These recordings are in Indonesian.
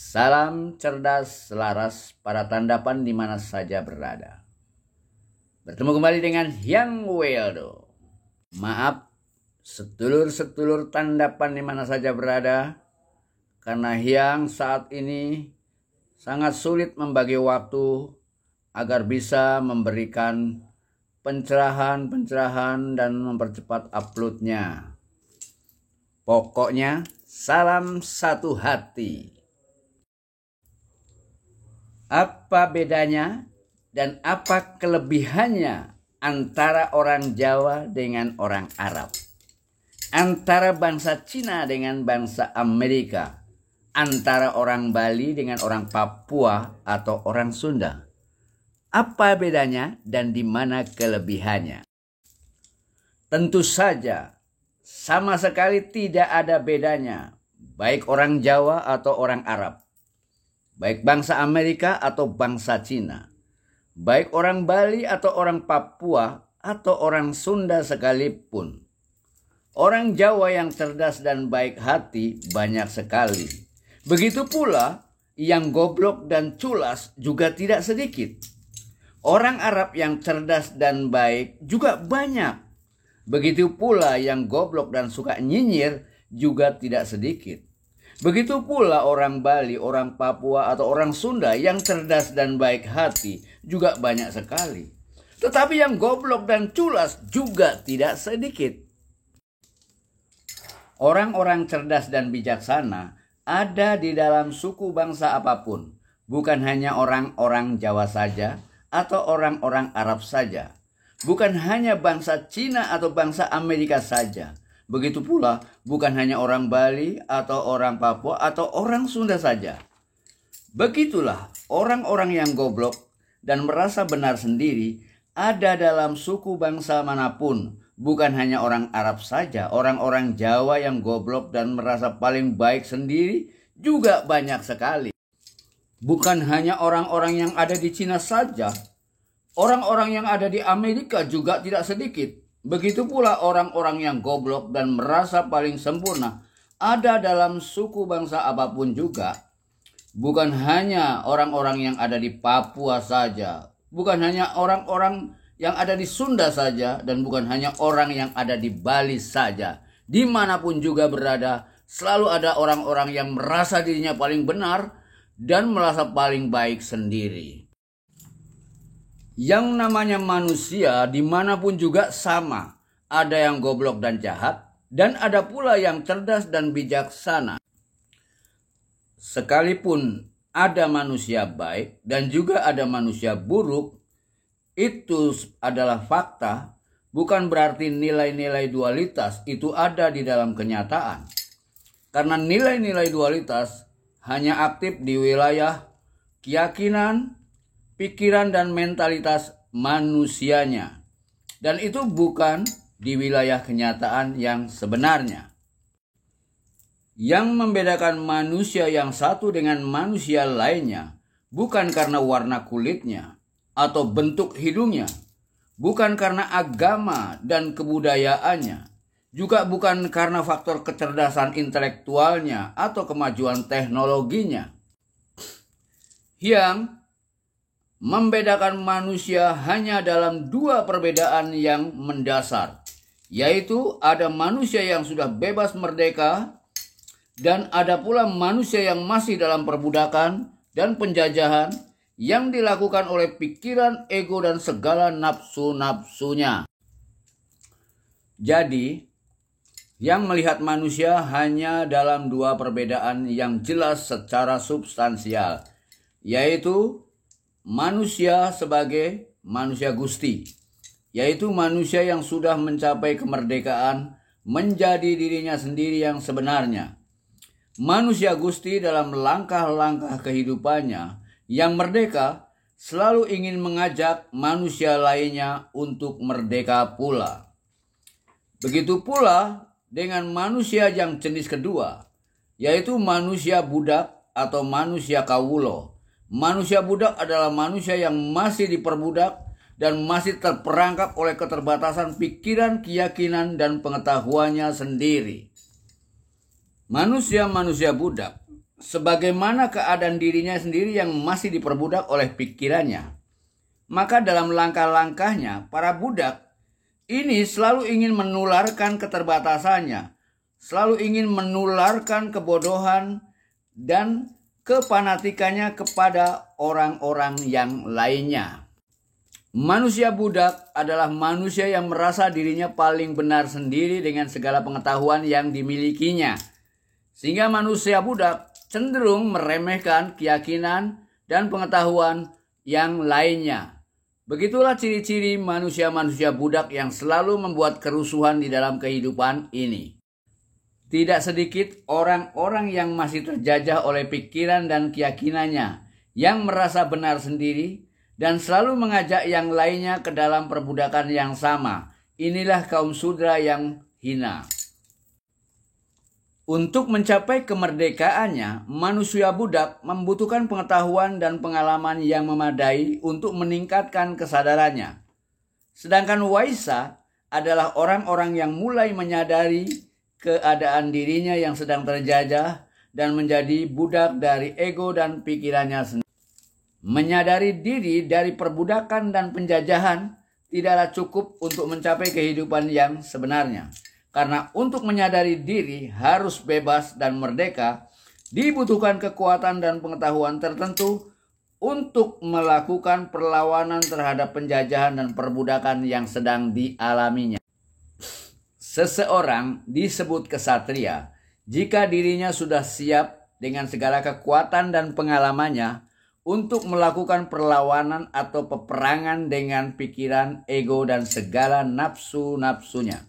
Salam cerdas selaras para tandapan di mana saja berada. Bertemu kembali dengan Hyang Weldo. Maaf sedulur-sedulur tandapan di mana saja berada, karena Hyang saat ini sangat sulit membagi waktu agar bisa memberikan pencerahan dan mempercepat uploadnya. Pokoknya salam satu hati. Apa bedanya dan apa kelebihannya antara orang Jawa dengan orang Arab? Antara bangsa Cina dengan bangsa Amerika? Antara orang Bali dengan orang Papua atau orang Sunda? Apa bedanya dan di mana kelebihannya? Tentu saja sama sekali tidak ada bedanya, baik orang Jawa atau orang Arab, baik bangsa Amerika atau bangsa Cina, baik orang Bali atau orang Papua atau orang Sunda sekalipun. Orang Jawa yang cerdas dan baik hati banyak sekali. Begitu pula yang goblok dan culas juga tidak sedikit. Orang Arab yang cerdas dan baik juga banyak. Begitu pula yang goblok dan suka nyinyir juga tidak sedikit. Begitu pula orang Bali, orang Papua atau orang Sunda yang cerdas dan baik hati juga banyak sekali. Tetapi yang goblok dan culas juga tidak sedikit. Orang-orang cerdas dan bijaksana ada di dalam suku bangsa apapun. Bukan hanya orang-orang Jawa saja atau orang-orang Arab saja. Bukan hanya bangsa Cina atau bangsa Amerika saja. Begitu pula bukan hanya orang Bali atau orang Papua atau orang Sunda saja. Begitulah orang-orang yang goblok dan merasa benar sendiri ada dalam suku bangsa manapun. Bukan hanya orang Arab saja, orang-orang Jawa yang goblok dan merasa paling baik sendiri juga banyak sekali. Bukan hanya orang-orang yang ada di Cina saja, orang-orang yang ada di Amerika juga tidak sedikit. Begitu pula orang-orang yang goblok dan merasa paling sempurna ada dalam suku bangsa apapun juga. Bukan hanya orang-orang yang ada di Papua saja, bukan hanya orang-orang yang ada di Sunda saja, dan bukan hanya orang yang ada di Bali saja. Dimanapun juga berada, selalu ada orang-orang yang merasa dirinya paling benar dan merasa paling baik sendiri. Yang namanya manusia dimanapun juga sama. Ada yang goblok dan jahat, dan ada pula yang cerdas dan bijaksana. Sekalipun ada manusia baik dan juga ada manusia buruk, itu adalah fakta, bukan berarti nilai-nilai dualitas itu ada di dalam kenyataan. Karena nilai-nilai dualitas hanya aktif di wilayah keyakinan, pikiran dan mentalitas manusianya. Dan itu bukan di wilayah kenyataan yang sebenarnya. Yang membedakan manusia yang satu dengan manusia lainnya bukan karena warna kulitnya atau bentuk hidungnya, bukan karena agama dan kebudayaannya, juga bukan karena faktor kecerdasan intelektualnya atau kemajuan teknologinya. Yang membedakan manusia hanya dalam dua perbedaan yang mendasar, yaitu ada manusia yang sudah bebas merdeka dan ada pula manusia yang masih dalam perbudakan dan penjajahan yang dilakukan oleh pikiran, ego, dan segala nafsu-nafsunya. Jadi, yang melihat manusia hanya dalam dua perbedaan yang jelas secara substansial, yaitu manusia sebagai manusia gusti, yaitu manusia yang sudah mencapai kemerdekaan menjadi dirinya sendiri yang sebenarnya. Manusia gusti dalam langkah-langkah kehidupannya yang merdeka selalu ingin mengajak manusia lainnya untuk merdeka pula. Begitu pula dengan manusia yang jenis kedua, yaitu manusia budak atau manusia kawulo. Manusia budak adalah manusia yang masih diperbudak dan masih terperangkap oleh keterbatasan pikiran, keyakinan, dan pengetahuannya sendiri. Manusia-manusia budak sebagaimana keadaan dirinya sendiri yang masih diperbudak oleh pikirannya. Maka dalam langkah-langkahnya, para budak ini selalu ingin menularkan keterbatasannya, selalu ingin menularkan kebodohan dan kefanatikannya kepada orang-orang yang lainnya. Manusia budak adalah manusia yang merasa dirinya paling benar sendiri dengan segala pengetahuan yang dimilikinya. Sehingga manusia budak cenderung meremehkan keyakinan dan pengetahuan yang lainnya. Begitulah ciri-ciri manusia-manusia budak yang selalu membuat kerusuhan di dalam kehidupan ini. Tidak sedikit orang-orang yang masih terjajah oleh pikiran dan keyakinannya, yang merasa benar sendiri dan selalu mengajak yang lainnya ke dalam perbudakan yang sama. Inilah kaum Sudra yang hina. Untuk mencapai kemerdekaannya, manusia budak membutuhkan pengetahuan dan pengalaman yang memadai untuk meningkatkan kesadarannya. Sedangkan Waisa adalah orang-orang yang mulai menyadari keadaan dirinya yang sedang terjajah dan menjadi budak dari ego dan pikirannya sendiri. Menyadari diri dari perbudakan dan penjajahan tidaklah cukup untuk mencapai kehidupan yang sebenarnya. Karena untuk menyadari diri harus bebas dan merdeka, dibutuhkan kekuatan dan pengetahuan tertentu untuk melakukan perlawanan terhadap penjajahan dan perbudakan yang sedang dialaminya. Seseorang disebut kesatria jika dirinya sudah siap dengan segala kekuatan dan pengalamannya untuk melakukan perlawanan atau peperangan dengan pikiran, ego, dan segala nafsu-nafsunya.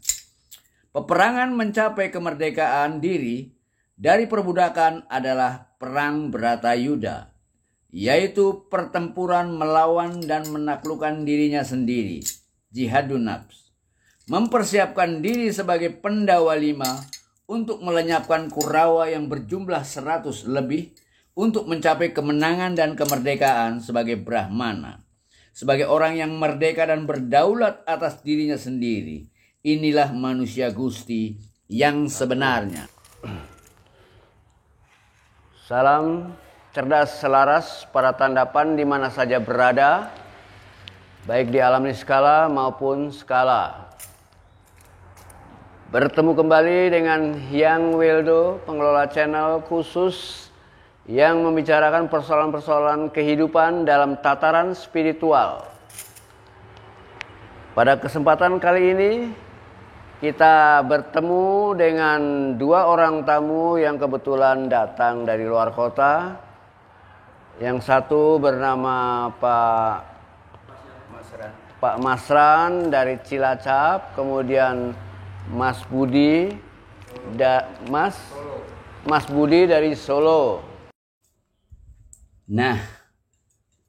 Peperangan mencapai kemerdekaan diri dari perbudakan adalah perang Bratayuda, yaitu pertempuran melawan dan menaklukkan dirinya sendiri, jihadun nafs. Mempersiapkan diri sebagai pendawa 5 untuk melenyapkan Kurawa yang berjumlah 100 lebih untuk mencapai kemenangan dan kemerdekaan sebagai Brahmana. Sebagai orang yang merdeka dan berdaulat atas dirinya sendiri. Inilah manusia Gusti yang sebenarnya. Salam cerdas selaras para tandapan di mana saja berada, baik di alam niskala maupun skala. Bertemu kembali dengan Hyang Wildo, pengelola channel khusus yang membicarakan persoalan-persoalan kehidupan dalam tataran spiritual. Pada kesempatan kali ini, kita bertemu dengan 2 orang tamu yang kebetulan datang dari luar kota. Yang satu bernama Pak Masran dari Cilacap, kemudian Mas Budi Mas Budi dari Solo. Nah,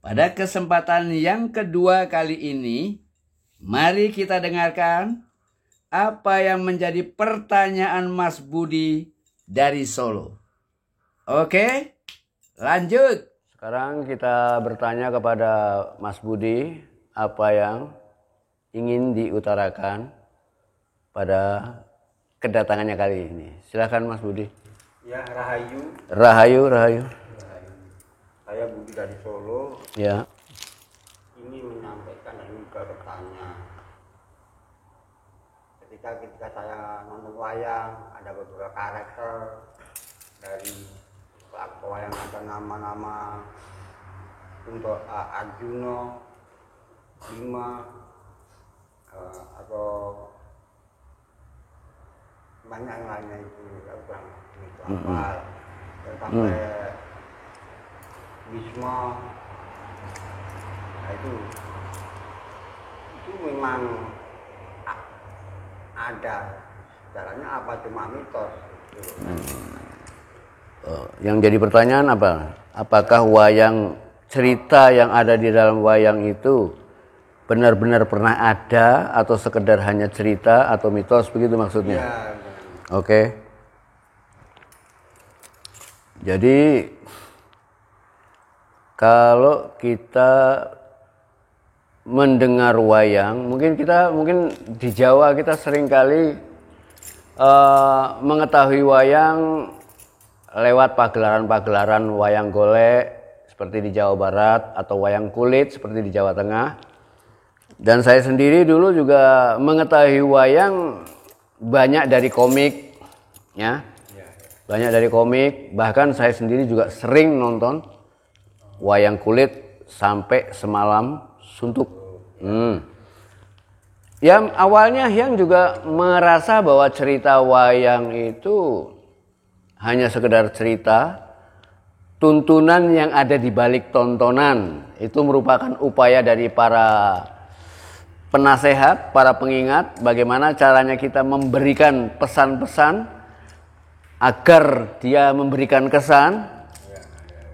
pada kesempatan yang kedua kali ini, mari kita dengarkan apa yang menjadi pertanyaan Mas Budi dari Solo. Oke, lanjut. Sekarang kita bertanya kepada Mas Budi apa yang ingin diutarakan pada kedatangannya kali ini. Silakan Mas Budi. Ya, Rahayu. Rahayu. Saya Budi dari Solo. Ya. Ini menyampaikan dan juga bertanya. Ketika saya nonton wayang, ada beberapa karakter dari pelakon wayang, ada nama-nama untuk Arjuna, Bima, atau banyak yang lainnya itu kurang itu hafal. Sampai Bisma, nah itu memang ada caranya apa cuma mitos gitu. Yang jadi pertanyaan apa? Apakah wayang cerita yang ada di dalam wayang itu benar-benar pernah ada atau sekedar hanya cerita atau mitos, begitu maksudnya? Ya, Oke. Jadi kalau kita mendengar wayang, mungkin di Jawa kita seringkali mengetahui wayang lewat pagelaran-pagelaran wayang golek seperti di Jawa Barat atau wayang kulit seperti di Jawa Tengah. Dan saya sendiri dulu juga mengetahui wayang banyak dari komik, ya. Banyak dari komik, bahkan saya sendiri juga sering nonton wayang kulit sampai semalam suntuk. Ya, awalnya Hyang juga merasa bahwa cerita wayang itu hanya sekedar cerita, tuntunan yang ada di balik tontonan itu merupakan upaya dari para penasehat, para pengingat, bagaimana caranya kita memberikan pesan-pesan agar dia memberikan kesan,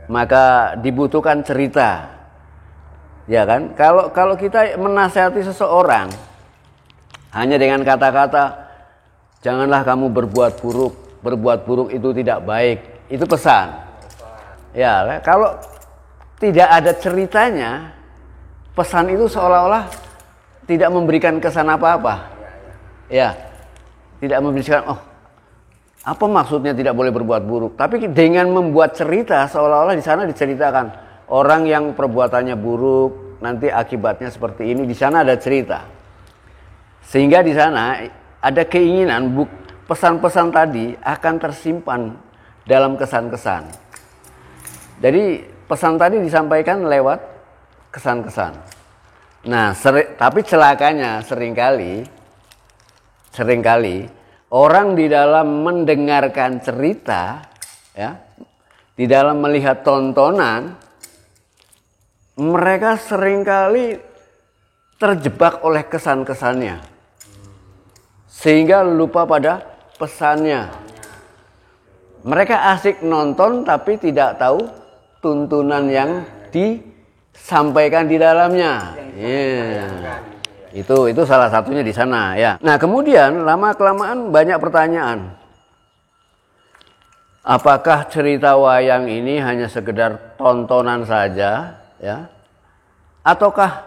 maka dibutuhkan cerita. Ya kan? Kalau kita menasihati seseorang hanya dengan kata-kata, janganlah kamu berbuat buruk itu tidak baik, itu pesan. Ya, kalau tidak ada ceritanya, pesan itu seolah-olah tidak memberikan kesan apa-apa. Ya, tidak memberikan, apa maksudnya tidak boleh berbuat buruk? Tapi dengan membuat cerita, seolah-olah di sana diceritakan orang yang perbuatannya buruk, nanti akibatnya seperti ini. Di sana ada cerita, sehingga di sana ada keinginan pesan-pesan tadi akan tersimpan dalam kesan-kesan. Jadi pesan tadi disampaikan lewat kesan-kesan. Nah, tapi celakanya seringkali orang di dalam mendengarkan cerita, ya, di dalam melihat tontonan, mereka seringkali terjebak oleh kesan-kesannya, sehingga lupa pada pesannya. Mereka asik nonton tapi tidak tahu tuntunan yang disampaikan di dalamnya. Itu salah satunya di sana, ya. Nah, kemudian lama-kelamaan banyak pertanyaan. Apakah cerita wayang ini hanya sekedar tontonan saja, ya? Ataukah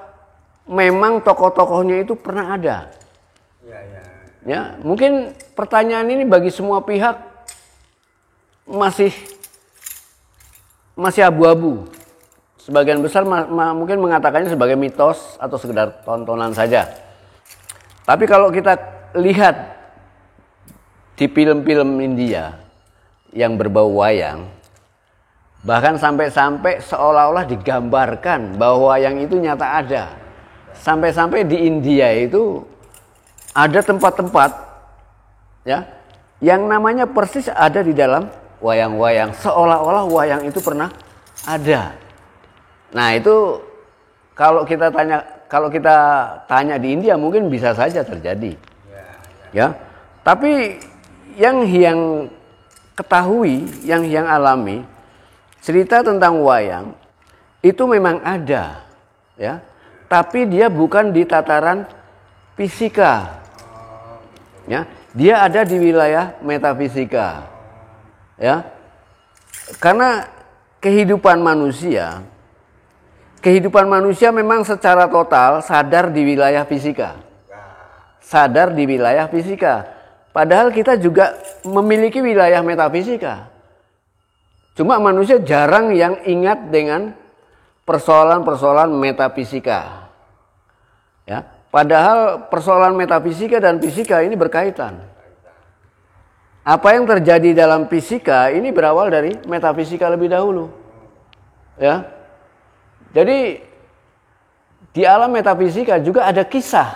memang tokoh-tokohnya itu pernah ada? Ya, mungkin pertanyaan ini bagi semua pihak masih abu-abu. Sebagian besar mungkin mengatakannya sebagai mitos atau sekedar tontonan saja. Tapi kalau kita lihat di film-film India yang berbau wayang, bahkan sampai-sampai seolah-olah digambarkan bahwa wayang itu nyata ada. Sampai-sampai di India itu ada tempat-tempat, ya, yang namanya persis ada di dalam wayang-wayang, seolah-olah wayang itu pernah ada. Nah, itu kalau kita tanya di India mungkin bisa saja terjadi. Ya. Tapi yang Hyang ketahui, yang Hyang alami, cerita tentang wayang itu memang ada, ya. Tapi dia bukan di tataran fisika. Ya, dia ada di wilayah metafisika. Ya. Karena kehidupan manusia memang secara total sadar di wilayah fisika. Sadar di wilayah fisika. Padahal kita juga memiliki wilayah metafisika. Cuma manusia jarang yang ingat dengan persoalan-persoalan metafisika. Ya, padahal persoalan metafisika dan fisika ini berkaitan. Apa yang terjadi dalam fisika ini berawal dari metafisika lebih dahulu. Ya. Jadi di alam metafisika juga ada kisah.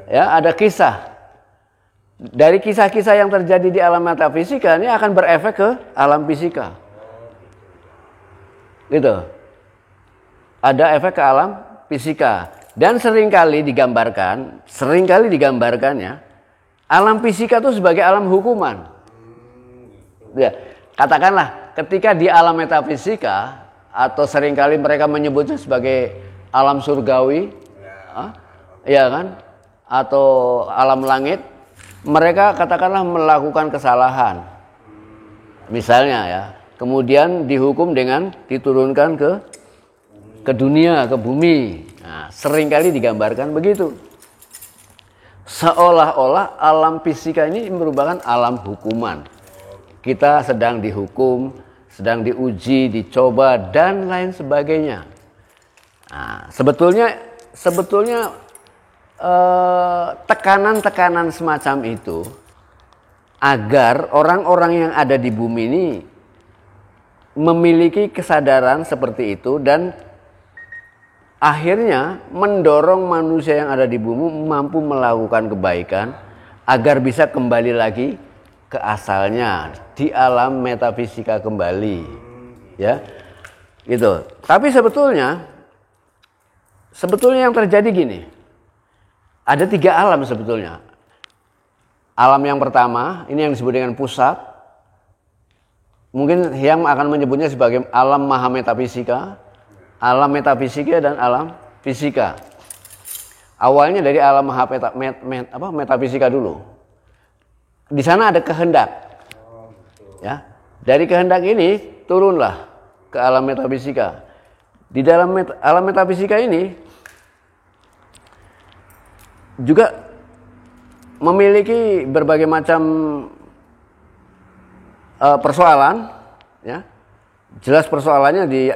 Ya, ada kisah. Dari kisah-kisah yang terjadi di alam metafisika ini akan berefek ke alam fisika. Gitu. Ada efek ke alam fisika. Dan seringkali digambarkannya alam fisika itu sebagai alam hukuman. Ya, katakanlah ketika di alam metafisika atau seringkali mereka menyebutnya sebagai alam surgawi, ya kan? Atau alam langit, mereka katakanlah melakukan kesalahan. Misalnya ya, kemudian dihukum dengan diturunkan ke dunia, ke bumi. Nah, seringkali digambarkan begitu. Seolah-olah alam fisika ini merupakan alam hukuman. kita sedang dihukum, sedang diuji, dicoba dan lain sebagainya. Nah, sebetulnya tekanan-tekanan semacam itu agar orang-orang yang ada di bumi ini memiliki kesadaran seperti itu dan akhirnya mendorong manusia yang ada di bumi mampu melakukan kebaikan agar bisa kembali lagi ke asalnya di alam metafisika kembali, ya, gitu. Tapi sebetulnya yang terjadi gini, ada 3 alam sebetulnya. Alam yang pertama ini yang disebut dengan pusat, mungkin yang akan menyebutnya sebagai alam maha metafisika, alam metafisika dan alam fisika. Awalnya dari alam maha metafisika dulu. Di sana ada kehendak, ya. Dari kehendak ini turunlah ke alam metafisika. Di dalam alam metafisika ini juga memiliki berbagai macam persoalan, ya. Jelas persoalannya di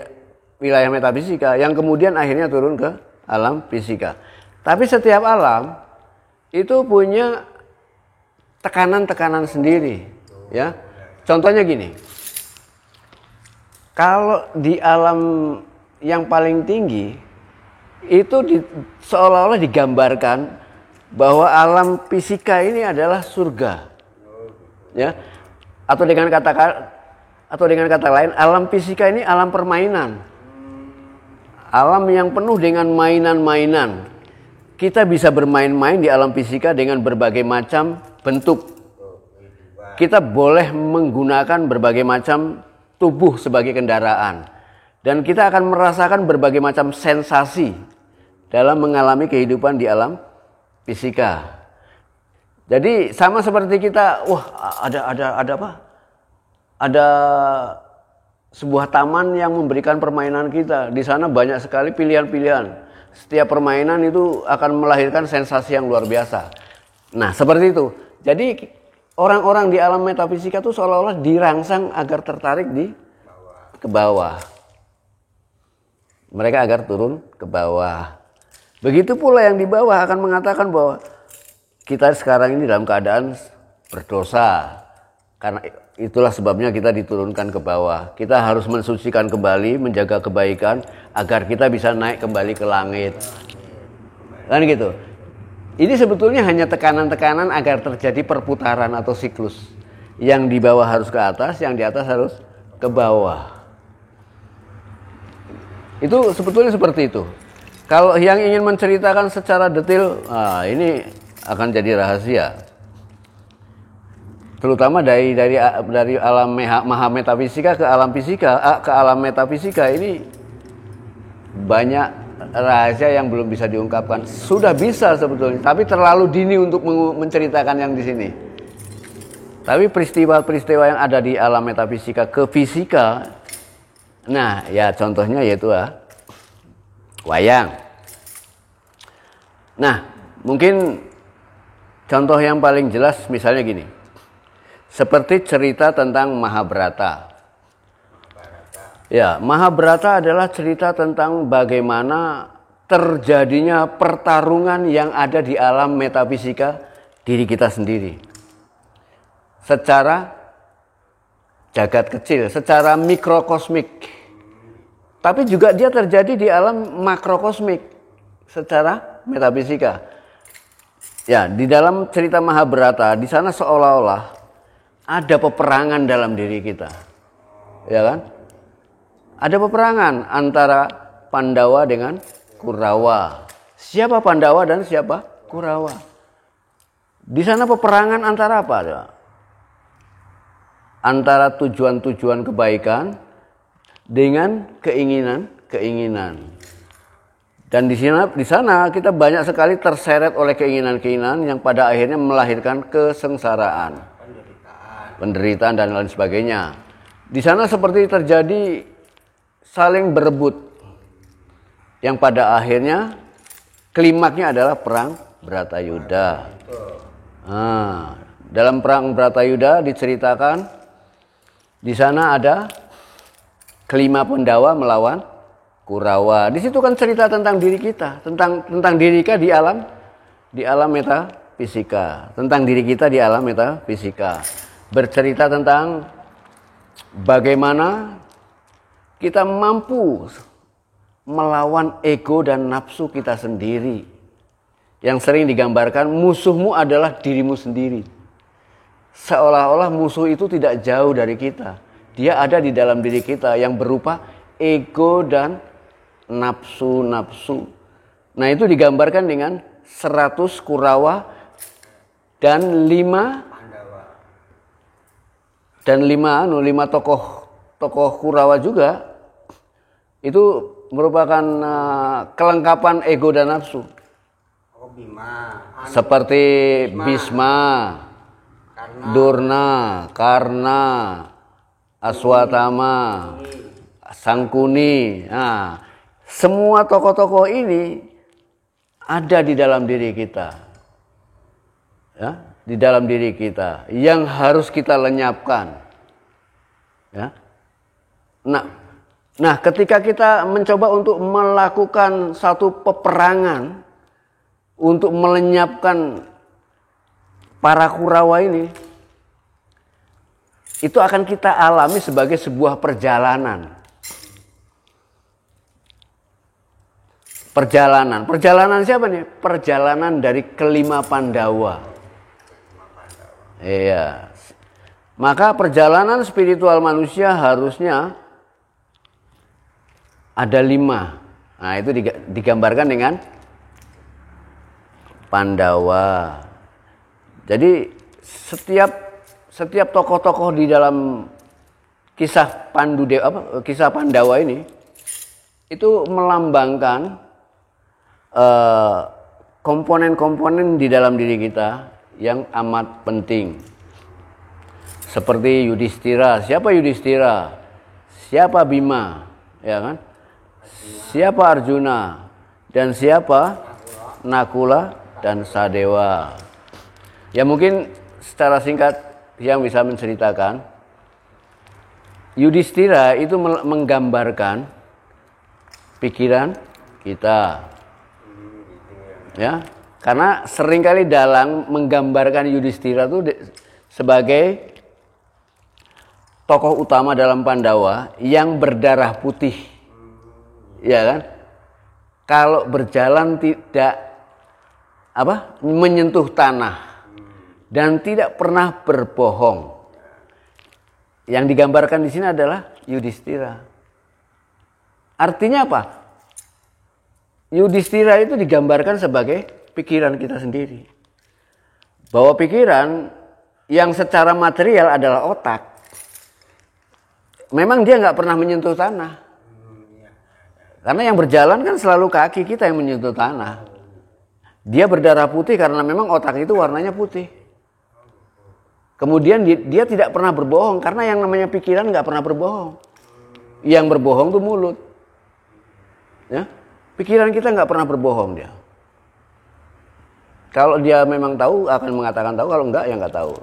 wilayah metafisika yang kemudian akhirnya turun ke alam fisika. Tapi setiap alam itu punya tekanan-tekanan sendiri, ya. Contohnya gini, kalau di alam yang paling tinggi itu seolah-olah digambarkan bahwa alam fisika ini adalah surga, ya. Atau dengan kata lain, alam fisika ini alam permainan, alam yang penuh dengan mainan-mainan. Kita bisa bermain-main di alam fisika dengan berbagai macam bentuk. Kita boleh menggunakan berbagai macam tubuh sebagai kendaraan. Dan kita akan merasakan berbagai macam sensasi dalam mengalami kehidupan di alam fisika. Jadi sama seperti kita, ada apa? Ada sebuah taman yang memberikan permainan kita. Di sana banyak sekali pilihan-pilihan. Setiap permainan itu akan melahirkan sensasi yang luar biasa. Nah, seperti itu. Jadi orang-orang di alam metafisika itu seolah-olah dirangsang agar tertarik ke bawah. Mereka agar turun ke bawah. Begitu pula yang di bawah akan mengatakan bahwa kita sekarang ini dalam keadaan berdosa. Karena itulah sebabnya kita diturunkan ke bawah. Kita harus mensucikan kembali, menjaga kebaikan agar kita bisa naik kembali ke langit. Kan gitu. Ini sebetulnya hanya tekanan-tekanan agar terjadi perputaran atau siklus. Yang di bawah harus ke atas, yang di atas harus ke bawah. Itu sebetulnya seperti itu. Kalau yang ingin menceritakan secara detail, ini akan jadi rahasia. Terutama dari alam maha metafisika ke alam fisika, ke alam metafisika ini banyak rahasia yang belum bisa diungkapkan. Sudah bisa sebetulnya, tapi terlalu dini untuk menceritakan yang di sini. Tapi peristiwa-peristiwa yang ada di alam metafisika ke fisika, nah ya contohnya yaitu wayang. Nah, mungkin contoh yang paling jelas misalnya gini. Seperti cerita tentang Mahabharata. Ya, Mahabharata adalah cerita tentang bagaimana terjadinya pertarungan yang ada di alam metafisika diri kita sendiri. Secara jagat kecil, secara mikrokosmik. Tapi juga dia terjadi di alam makrokosmik secara metafisika. Ya, di dalam cerita Mahabharata, di sana seolah-olah ada peperangan dalam diri kita. Ya kan? Ada peperangan antara Pandawa dengan Kurawa. Siapa Pandawa dan siapa Kurawa? Di sana peperangan antara apa? Antara tujuan-tujuan kebaikan dengan keinginan-keinginan. Dan di sana kita banyak sekali terseret oleh keinginan-keinginan yang pada akhirnya melahirkan kesengsaraan, penderitaan dan lain sebagainya. Di sana seperti terjadi saling berebut, yang pada akhirnya klimaknya adalah perang Bratayuda. Dalam perang Bratayuda diceritakan Di sana ada kelima Pandawa melawan Kurawa. Di situ kan cerita tentang diri kita, tentang diri kita di alam metafisika, tentang diri kita di alam metafisika. Bercerita tentang bagaimana kita mampu melawan ego dan nafsu kita sendiri. Yang sering digambarkan musuhmu adalah dirimu sendiri. Seolah-olah musuh itu tidak jauh dari kita. Dia ada di dalam diri kita yang berupa ego dan nafsu-nafsu. Nah, itu digambarkan dengan 100 Kurawa dan 5 tokoh Kurawa juga. Itu merupakan kelengkapan ego dan nafsu. Oh, Bima. Seperti Bhisma, Durna, Karna, Aswatama, Sangkuni. Nah, semua tokoh-tokoh ini ada di dalam diri kita. Ya, di dalam diri kita yang harus kita lenyapkan. Ya. Nah, ketika kita mencoba untuk melakukan satu peperangan untuk melenyapkan para Kurawa ini, itu akan kita alami sebagai sebuah perjalanan. Perjalanan siapa nih? Perjalanan dari kelima Pandawa. Iya. Maka perjalanan spiritual manusia harusnya ada 5. Nah, itu digambarkan dengan Pandawa. Jadi setiap tokoh-tokoh di dalam kisah kisah Pandawa ini itu melambangkan komponen-komponen di dalam diri kita yang amat penting. Seperti Yudhistira. Siapa Yudhistira? Siapa Bima? Ya kan? Siapa Arjuna? Dan siapa Nakula dan Sadewa? Ya, mungkin secara singkat yang bisa menceritakan, Yudhistira itu menggambarkan pikiran kita. Ya, karena seringkali dalang menggambarkan Yudhistira itu sebagai tokoh utama dalam Pandawa yang berdarah putih. Ya kan? Kalau berjalan tidak menyentuh tanah dan tidak pernah berbohong. Yang digambarkan di sini adalah Yudhistira. Artinya apa? Yudhistira itu digambarkan sebagai pikiran kita sendiri. Bahwa pikiran yang secara material adalah otak. Memang dia nggak pernah menyentuh tanah. Karena yang berjalan kan selalu kaki kita yang menyentuh tanah. Dia berdarah putih karena memang otak itu warnanya putih. Kemudian dia tidak pernah berbohong karena yang namanya pikiran nggak pernah berbohong. Yang berbohong itu mulut. Ya, pikiran kita nggak pernah berbohong dia. Kalau dia memang tahu akan mengatakan tahu, kalau enggak ya nggak tahu.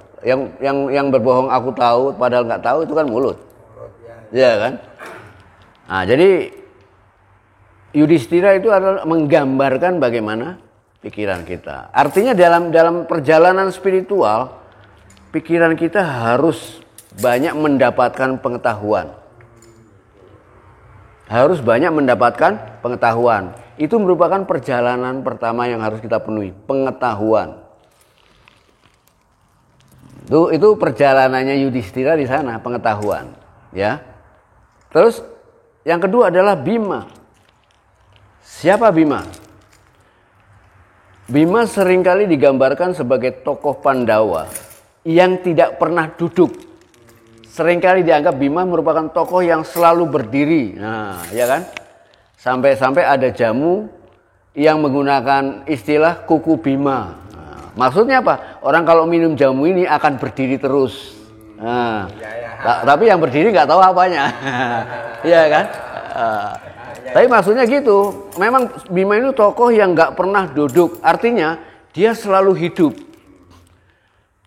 Yang berbohong aku tahu padahal nggak tahu itu kan mulut. Ya kan? Nah, jadi Yudhistira itu adalah menggambarkan bagaimana pikiran kita. Artinya dalam perjalanan spiritual, pikiran kita harus banyak mendapatkan pengetahuan. Harus banyak mendapatkan pengetahuan. Itu merupakan perjalanan pertama yang harus kita penuhi, pengetahuan. Itu perjalanannya Yudhistira di sana, pengetahuan, ya. Terus yang kedua adalah Bima. Siapa Bima? Bima seringkali digambarkan sebagai tokoh Pandawa yang tidak pernah duduk. Seringkali dianggap Bima merupakan tokoh yang selalu berdiri. Nah, ya kan? Sampai-sampai ada jamu yang menggunakan istilah kuku Bima. Nah, maksudnya apa? Orang kalau minum jamu ini akan berdiri terus. Nah, tapi yang berdiri nggak tahu apanya. Iya kan? Tapi maksudnya gitu. Memang Bima itu tokoh yang nggak pernah duduk. Artinya dia selalu hidup.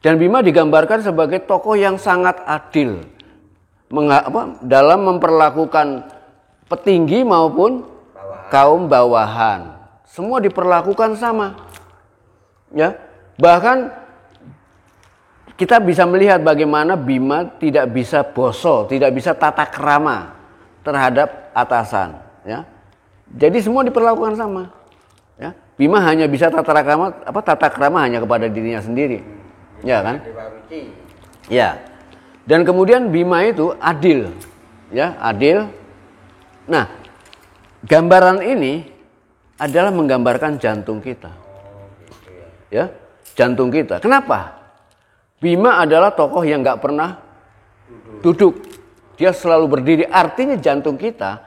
Dan Bima digambarkan sebagai tokoh yang sangat adil. dalam memperlakukan petinggi maupun kaum bawahan. Semua diperlakukan sama. Ya. Bahkan kita bisa melihat bagaimana Bima tidak bisa boso, tidak bisa tata krama terhadap atasan, ya. Jadi semua diperlakukan sama. Ya. Bima hanya bisa tata krama hanya kepada dirinya sendiri. Ya kan? Ya. Dan kemudian Bima itu adil. Ya, adil. Nah, gambaran ini adalah menggambarkan jantung kita. Ya, jantung kita. Kenapa? Bima adalah tokoh yang nggak pernah duduk. Dia selalu berdiri. Artinya jantung kita,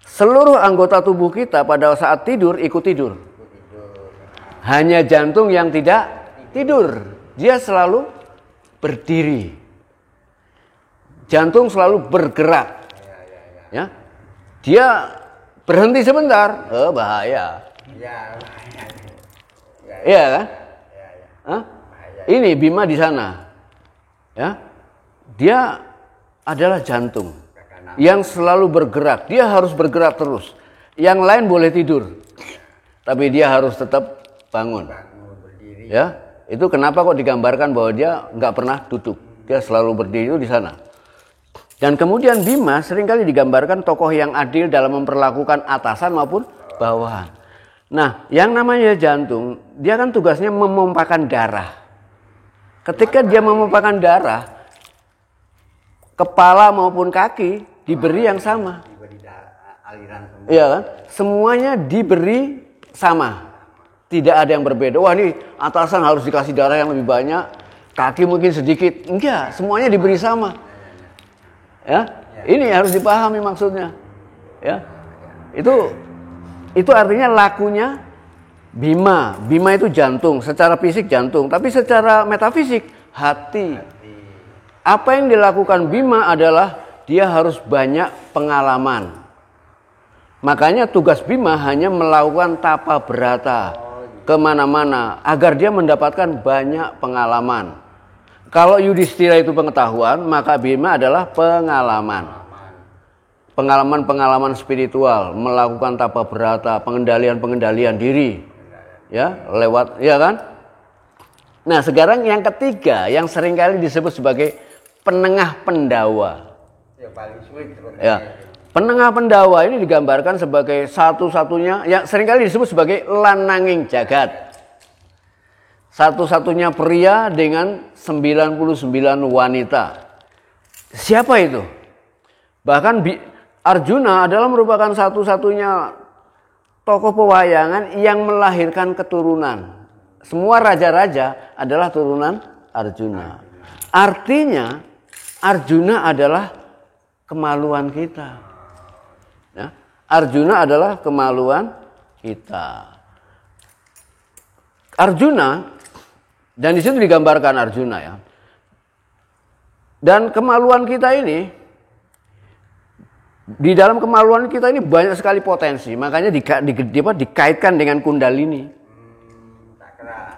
seluruh anggota tubuh kita pada saat tidur ikut tidur. Hanya jantung yang tidak tidur. Dia selalu berdiri. Jantung selalu bergerak. Ya. Dia berhenti sebentar, bahaya. Iya kan? Hah? Ini Bima di sana. Ya. Dia adalah jantung yang selalu bergerak. Dia harus bergerak terus. Yang lain boleh tidur. Tapi dia harus tetap bangun. Ya. Itu kenapa kok digambarkan bahwa dia nggak pernah duduk. Dia selalu berdiri itu di sana. Dan kemudian Bima seringkali digambarkan tokoh yang adil dalam memperlakukan atasan maupun bawahan. Nah, yang namanya jantung, dia kan tugasnya memompakan darah. Ketika dia memompakan darah, kepala maupun kaki diberi yang sama. Iya kan? Semuanya diberi sama. Tidak ada yang berbeda. Wah, ini atasan harus dikasih darah yang lebih banyak, kaki mungkin sedikit. Enggak, semuanya diberi sama. Ya, ini harus dipahami maksudnya. Ya, itu artinya lakunya Bima. Bima itu jantung, secara fisik jantung, tapi secara metafisik hati. Apa yang dilakukan Bima adalah dia harus banyak pengalaman. Makanya tugas Bima hanya melakukan tapa berata kemana-mana agar dia mendapatkan banyak pengalaman. Kalau Yudhistira itu pengetahuan, maka Bima adalah pengalaman. Pengalaman-pengalaman spiritual, melakukan tapa berata, pengendalian diri. Ya, lewat, ya kan? Nah, sekarang yang ketiga yang seringkali disebut sebagai penengah pendawa. Ya, penengah pendawa ini digambarkan sebagai satu-satunya, yang seringkali disebut sebagai lananging jagat. Satu-satunya pria dengan 99 wanita. Siapa itu? Bahkan Arjuna adalah merupakan satu-satunya tokoh pewayangan yang melahirkan keturunan. Semua raja-raja adalah turunan Arjuna. Artinya Arjuna adalah kemaluan kita. Ya, Arjuna adalah kemaluan kita. Arjuna, dan di situ digambarkan Arjuna ya. Dan kemaluan kita ini, di dalam kemaluan kita ini banyak sekali potensi. Makanya dikaitkan dengan Kundalini.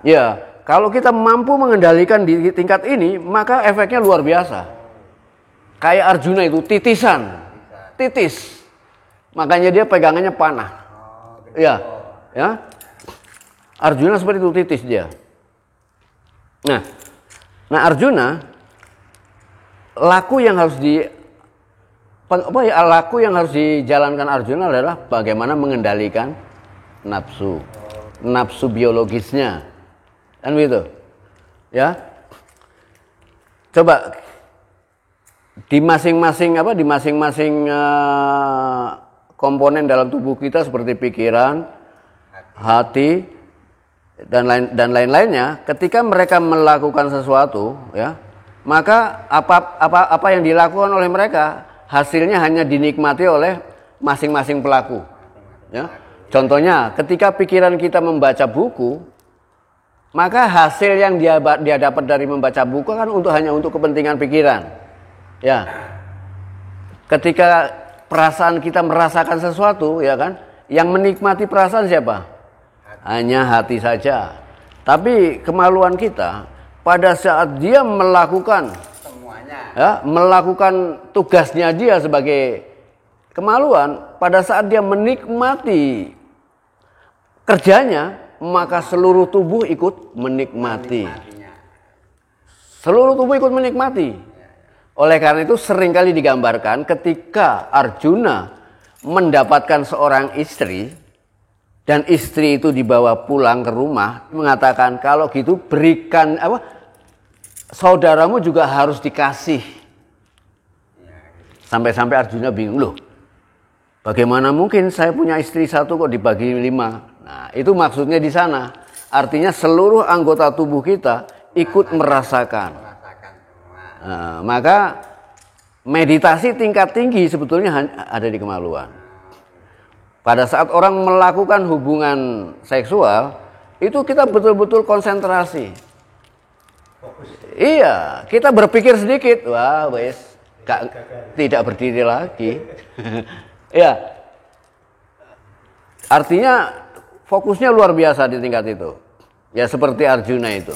Ya, kalau kita mampu mengendalikan di tingkat ini, maka efeknya luar biasa. Kayak Arjuna itu titisan, titis. Makanya dia pegangannya panah. Ya, ya. Arjuna seperti itu, titis dia. Nah Arjuna, laku yang harus dijalankan Arjuna adalah bagaimana mengendalikan nafsu biologisnya, kan begitu, ya. Coba di masing-masing komponen dalam tubuh kita seperti pikiran, hati, dan lain-lainnya, ketika mereka melakukan sesuatu, ya, maka apa yang dilakukan oleh mereka hasilnya hanya dinikmati oleh masing-masing pelaku. Ya. Contohnya, ketika pikiran kita membaca buku, maka hasil yang dia dapat dari membaca buku kan hanya untuk kepentingan pikiran. Ya. Ketika perasaan kita merasakan sesuatu, ya kan, yang menikmati perasaan siapa? Hanya hati saja. Tapi kemaluan kita pada saat dia melakukan ya, melakukan tugasnya dia sebagai kemaluan, pada saat dia menikmati kerjanya, maka seluruh tubuh ikut menikmati. Seluruh tubuh ikut menikmati. Oleh karena itu seringkali digambarkan ketika Arjuna mendapatkan seorang istri dan istri itu dibawa pulang ke rumah, mengatakan kalau gitu berikan saudaramu juga harus dikasih. Sampai-sampai Arjuna bingung, loh bagaimana mungkin saya punya istri satu kok dibagi 5? Nah, itu maksudnya di sana. Artinya seluruh anggota tubuh kita ikut merasakan. Nah, maka meditasi tingkat tinggi sebetulnya ada di kemaluan. Pada saat orang melakukan hubungan seksual, itu kita betul-betul konsentrasi. Iya, kita berpikir sedikit, wah wes, tidak berdiri lagi. Ya, artinya fokusnya luar biasa di tingkat itu. Ya seperti Arjuna itu.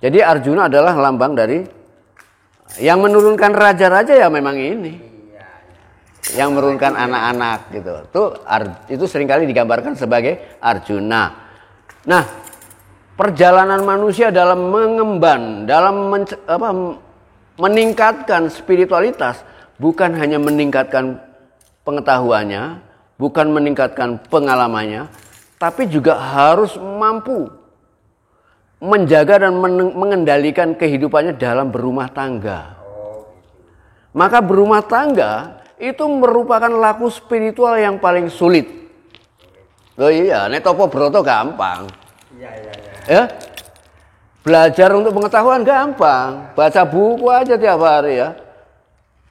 Jadi Arjuna adalah lambang dari yang menurunkan raja-raja ya memang ini. Yang menurunkan anak-anak gitu. Itu seringkali digambarkan sebagai Arjuna. Nah, perjalanan manusia dalam mengemban, dalam meningkatkan spiritualitas bukan hanya meningkatkan pengetahuannya, bukan meningkatkan pengalamannya, tapi juga harus mampu menjaga dan mengendalikan kehidupannya dalam berumah tangga. Maka berumah tangga itu merupakan laku spiritual yang paling sulit. Oh iya, nek topo broto gampang. Ya. Belajar untuk pengetahuan gampang, baca buku aja tiap hari ya.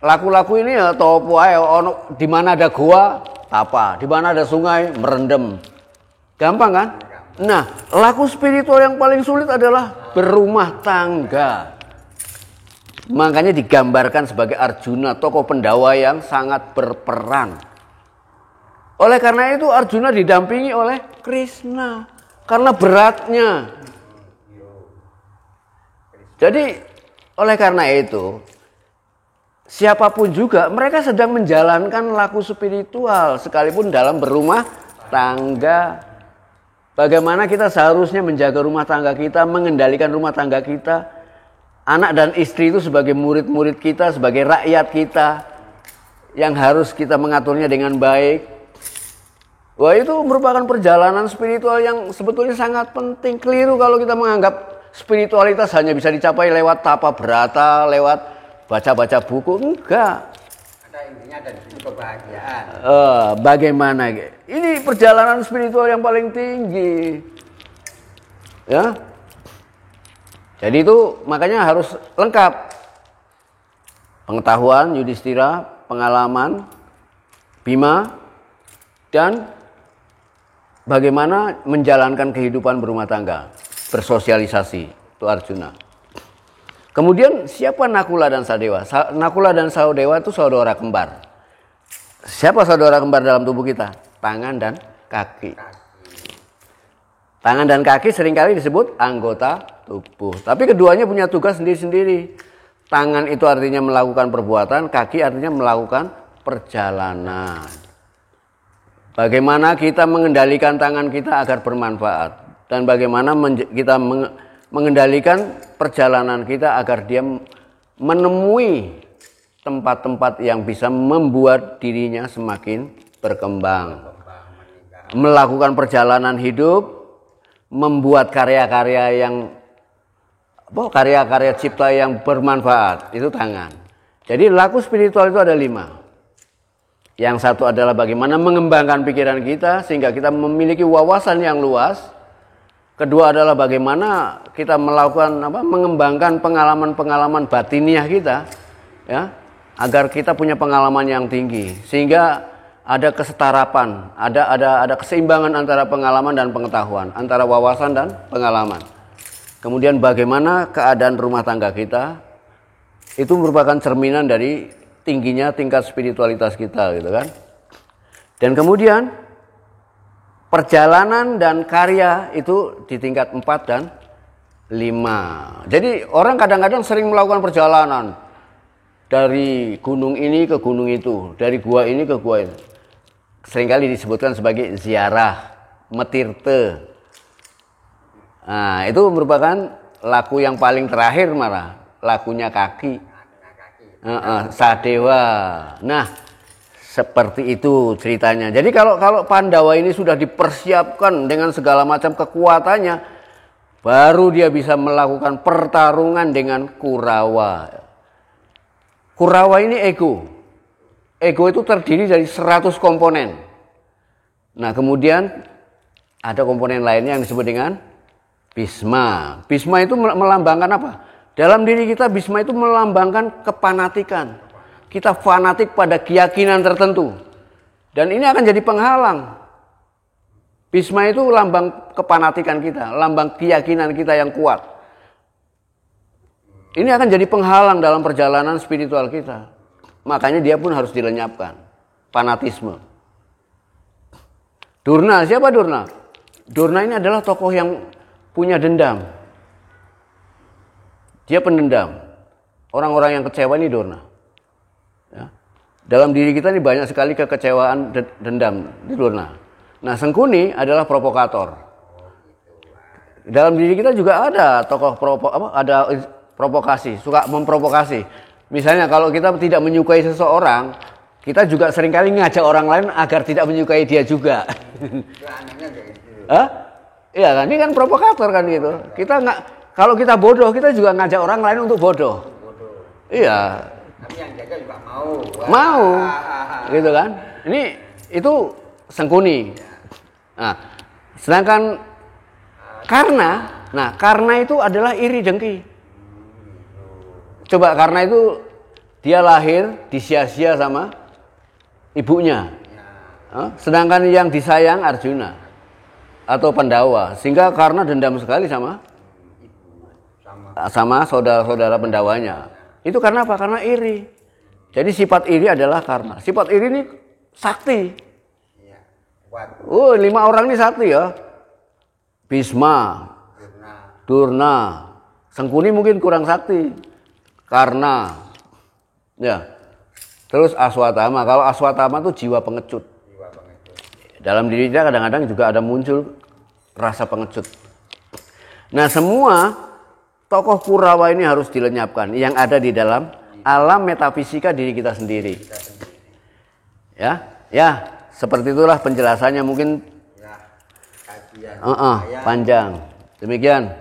Laku-laku ini ya topo ae ono di mana ada gua, tapa, di mana ada sungai, merendam. Gampang kan? Nah, laku spiritual yang paling sulit adalah berumah tangga. Makanya digambarkan sebagai Arjuna, tokoh pendawa yang sangat berperan. Oleh karena itu Arjuna didampingi oleh Krishna karena beratnya. Jadi oleh karena itu siapapun juga mereka sedang menjalankan laku spiritual sekalipun dalam berumah tangga. Bagaimana kita seharusnya menjaga rumah tangga kita, mengendalikan rumah tangga kita. Anak dan istri itu sebagai murid-murid kita, sebagai rakyat kita yang harus kita mengaturnya dengan baik. Wah, itu merupakan perjalanan spiritual yang sebetulnya sangat penting. Keliru kalau kita menganggap spiritualitas hanya bisa dicapai lewat tapa berata, lewat baca-baca buku. Enggak. Intinya ada di situ kebahagiaan. Bagaimana? Ini perjalanan spiritual yang paling tinggi. Ya. Jadi itu makanya harus lengkap. Pengetahuan Yudhistira, pengalaman Bima, dan bagaimana menjalankan kehidupan berumah tangga, bersosialisasi. Itu Arjuna. Kemudian siapa Nakula dan Sahadewa? Nakula dan Sahadewa itu saudara kembar. Siapa saudara kembar dalam tubuh kita? Tangan dan kaki. Tangan dan kaki seringkali disebut anggota tubuh. Tapi keduanya punya tugas sendiri-sendiri. Tangan itu artinya melakukan perbuatan, kaki artinya melakukan perjalanan. Bagaimana kita mengendalikan tangan kita agar bermanfaat. Dan bagaimana kita mengendalikan perjalanan kita agar dia menemui tempat-tempat yang bisa membuat dirinya semakin berkembang. Melakukan perjalanan hidup, membuat karya-karya cipta yang bermanfaat, itu tangan. Jadi laku spiritual itu ada 5. Yang satu adalah bagaimana mengembangkan pikiran kita sehingga kita memiliki wawasan yang luas. Kedua adalah bagaimana kita melakukan mengembangkan pengalaman-pengalaman batiniah kita, ya, agar kita punya pengalaman yang tinggi sehingga ada kesetarapan, ada keseimbangan antara pengalaman dan pengetahuan, antara wawasan dan pengalaman. Kemudian bagaimana keadaan rumah tangga kita itu merupakan cerminan dari tingginya tingkat spiritualitas kita, gitu kan? Dan kemudian perjalanan dan karya itu di tingkat 4 dan 5. Jadi orang kadang-kadang sering melakukan perjalanan. dari gunung ini ke gunung itu, dari gua ini ke gua itu. Seringkali disebutkan sebagai ziarah, metirte. Nah, itu merupakan laku yang paling terakhir malah, lakunya kaki. Sadewa. Nah, seperti itu ceritanya. Jadi kalau Pandawa ini sudah dipersiapkan dengan segala macam kekuatannya, baru dia bisa melakukan pertarungan dengan Kurawa. Kurawa ini ego. Ego itu terdiri dari 100 komponen. Nah, kemudian ada komponen lainnya yang disebut dengan Bhisma. Bhisma itu melambangkan apa? Dalam diri kita Bhisma itu melambangkan kepanatikan. Kita fanatik pada keyakinan tertentu. Dan ini akan jadi penghalang. Bhisma itu lambang kepanatikan kita, lambang keyakinan kita yang kuat. Ini akan jadi penghalang dalam perjalanan spiritual kita. Makanya dia pun harus dilenyapkan. Fanatisme. Durna, siapa Durna? Durna ini adalah tokoh yang punya dendam. Dia pendendam. Orang-orang yang kecewa ini Durna. Ya. Dalam diri kita ini banyak sekali kekecewaan dendam di Durna. Nah, Sengkuni adalah provokator. Dalam diri kita juga ada tokoh ada provokasi, suka memprovokasi. Misalnya kalau kita tidak menyukai seseorang, kita juga seringkali ngajak orang lain agar tidak menyukai dia juga. Hah? Iya kan, ini kan provokator kan gitu. Kita nggak, kalau kita bodoh, kita juga ngajak orang lain untuk bodoh. Iya. Tapi yang jaga juga mau. Mau, gitu kan? Ini itu Sengkuni. Nah, sedangkan karena itu adalah iri dengki. Coba karena itu dia lahir disia-sia sama ibunya. Sedangkan yang disayang Arjuna atau Pandawa. Sehingga karena dendam sekali sama saudara-saudara Pandawanya. Itu karena apa? Karena iri. Jadi sifat iri adalah karma. Sifat iri ini sakti. 5 orang ini sakti ya. Bhisma, Durna, Sengkuni mungkin kurang sakti. Karena ya. Terus Aswatama. Kalau Aswatama itu jiwa pengecut. Dalam diri kita kadang-kadang juga ada muncul rasa pengecut. Nah, semua tokoh Kurawa ini harus dilenyapkan yang ada di dalam alam metafisika diri kita sendiri. Ya, seperti itulah penjelasannya mungkin panjang. Demikian,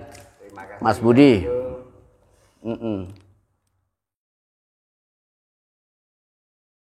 Mas Budi.